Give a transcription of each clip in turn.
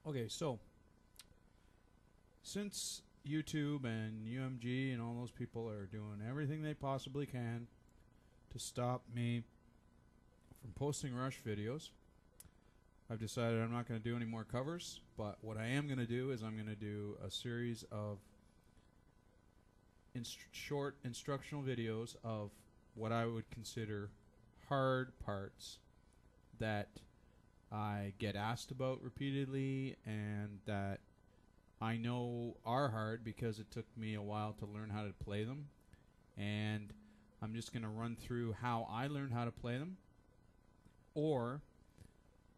Okay, so since YouTube and UMG and all those people are doing everything they possibly can to stop me from posting Rush videos, I've decided I'm not going to do any more covers, but what I am going to do is I'm going to do a series of short instructional videos of what I would consider hard parts that I get asked about repeatedly and that I know are hard because it took me a while to learn how to play them. And I'm just going to run through how I learned how to play them. Or,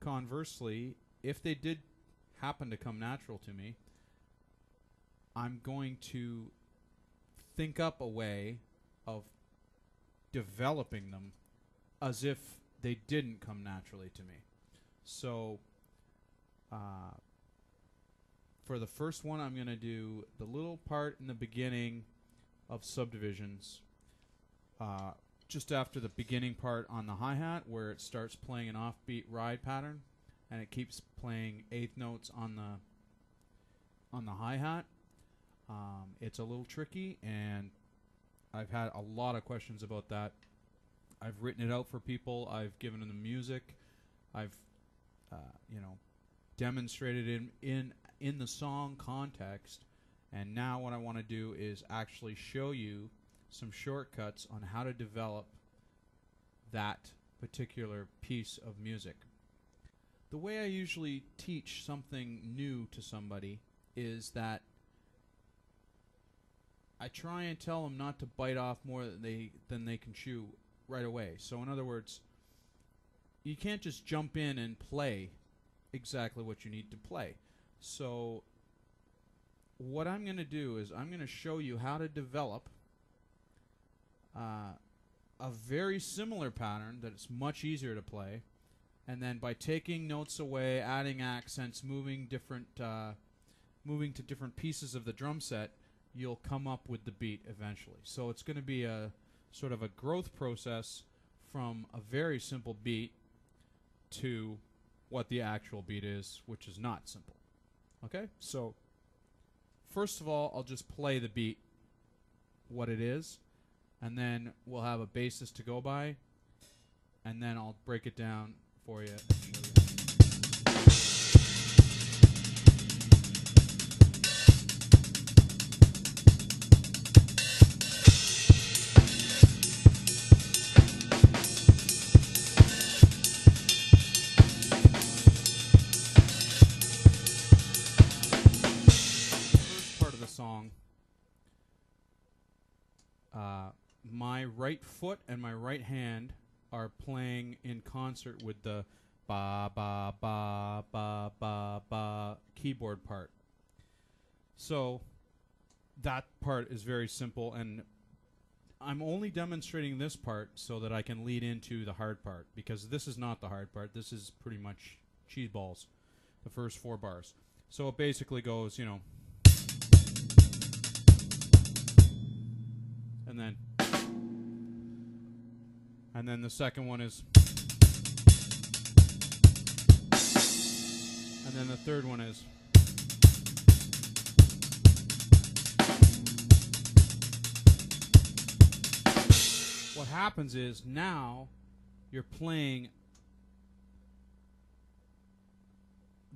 conversely, if they did happen to come natural to me, I'm going to think up a way of developing them as if they didn't come naturally to me. So, for the first one, I'm going to do the little part in the beginning of Subdivisions, just after the beginning part on the hi-hat, where it starts playing an offbeat ride pattern, and it keeps playing eighth notes on the hi-hat. It's a little tricky, and I've had a lot of questions about that. I've written it out for people. I've given them the music. I've, demonstrated in the song context. And now what I want to do is actually show you some shortcuts on how to develop that particular piece of music. The way I usually teach something new to somebody is that I try and tell them not to bite off more than they can chew right away. So in other words, you can't just jump in and play exactly what you need to play. So what I'm going to do is I'm going to show you how to develop a very similar pattern that it's much easier to play, and then by taking notes away, adding accents, moving to different pieces of the drum set, you'll come up with the beat eventually. So it's going to be a sort of a growth process from a very simple beat to what the actual beat is, which is not simple. Okay? So first of all, I'll just play the beat, what it is, and then we'll have a basis to go by, and then I'll break it down for you and show you. First part of the song, my right foot and my right hand are playing in concert with the ba ba ba ba ba ba keyboard part. So that part is very simple, and I'm only demonstrating this part so that I can lead into the hard part, because this is not the hard part. This is pretty much cheese balls, the first 4 bars. So it basically goes, and then the second one is, and then the third one is. What happens is now you're playing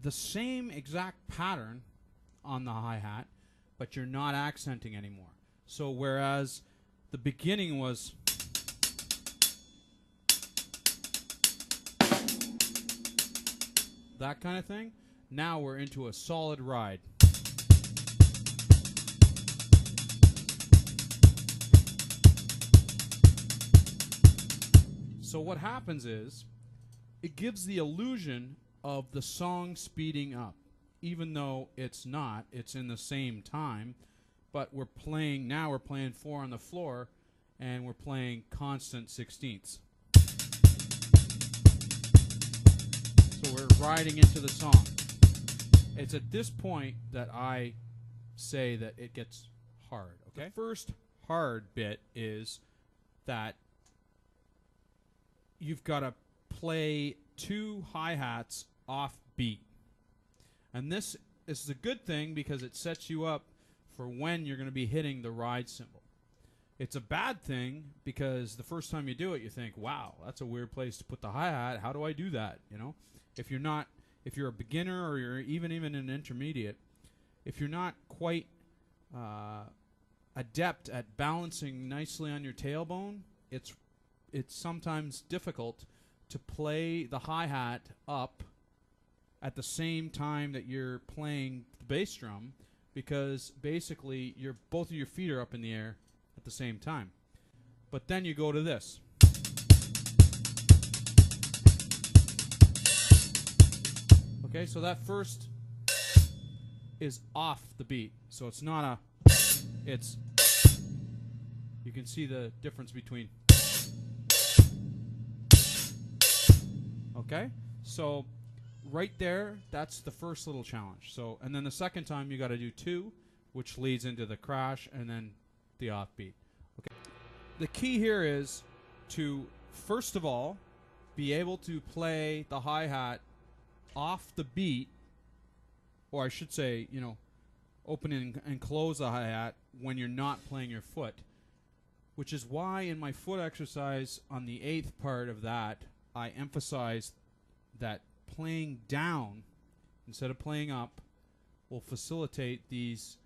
the same exact pattern on the hi-hat, but you're not accenting anymore. So whereas the beginning was that kind of thing, now we're into a solid ride. So what happens is it gives the illusion of the song speeding up, even though it's not. It's in the same time, but we're playing 4 on the floor, and we're playing constant sixteenths. So we're riding into the song. It's at this point that I say that it gets hard. Okay? The first hard bit is that you've got to play 2 hi-hats off beat. And this is a good thing because it sets you up for when you're going to be hitting the ride cymbal. It's a bad thing because the first time you do it, you think, wow, that's a weird place to put the hi-hat. How do I do that? You know, if you're a beginner or you're even an intermediate, if you're not quite adept at balancing nicely on your tailbone, it's sometimes difficult to play the hi-hat up at the same time that you're playing the bass drum, because basically both of your feet are up in the air at the same time. But then you go to this. Okay, so that first is off the beat. So it's not it's, you can see the difference between. Okay, so right there, that's the first little challenge. So, and then the second time you got to do 2, which leads into the crash and then the offbeat. Okay. The key here is to, first of all, be able to play the hi-hat off the beat, or I should say, you know, open and close the hi-hat when you're not playing your foot, which is why in my foot exercise on the 8th part of that, I emphasize that playing down instead of playing up will facilitate these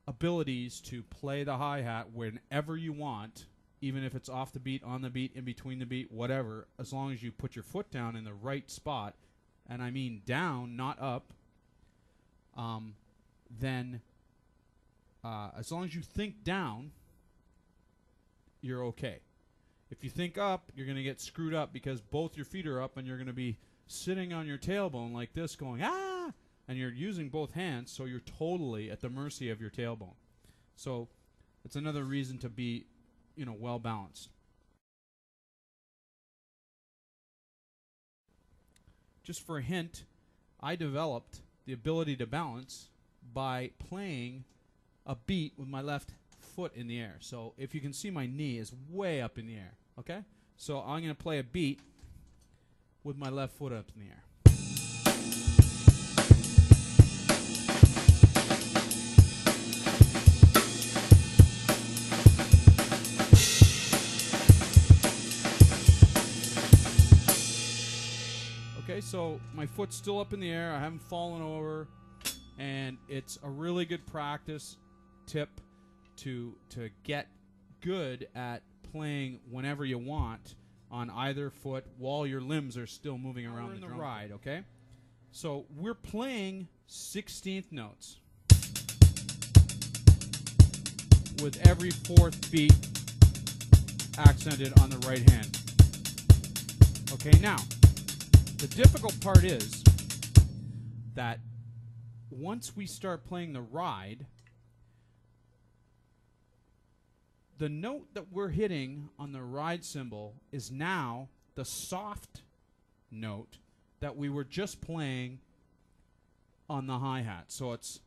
abilities to play the hi-hat whenever you want, even if it's off the beat, on the beat, in between the beat, whatever, as long as you put your foot down in the right spot, and I mean down, not up, then as long as you think down, you're okay. If you think up, you're going to get screwed up because both your feet are up and you're going to be sitting on your tailbone like this going, ah! And you're using both hands, so you're totally at the mercy of your tailbone. So it's another reason to be, you know, well balanced. Just for a hint, I developed the ability to balance by playing a beat with my left foot in the air. So if you can see, my knee is way up in the air. Okay? So I'm going to play a beat with my left foot up in the air. Okay, so my foot's still up in the air. I haven't fallen over, and it's a really good practice tip to get good at playing whenever you want on either foot while your limbs are still moving around the drum ride, okay? So we're playing 16th notes with every 4th beat accented on the right hand. Okay, now, the difficult part is that once we start playing the ride, the note that we're hitting on the ride cymbal is now the soft note that we were just playing on the hi-hat. So it's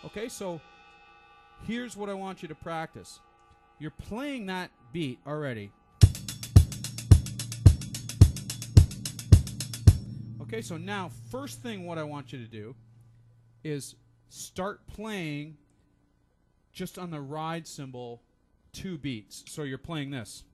okay, so here's what I want you to practice. You're playing that beat already. Okay, so now, first thing what I want you to do is start playing just on the ride cymbal 2 beats. So you're playing this.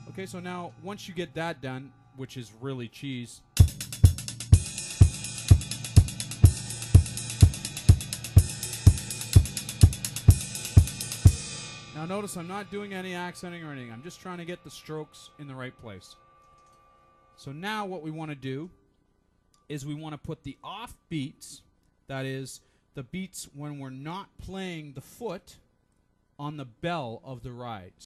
Okay, so now, once you get that done, which is really cheese, now notice I'm not doing any accenting or anything. I'm just trying to get the strokes in the right place. So now what we want to do is we want to put the off beats, that is, the beats when we're not playing the foot, on the bell of the ride.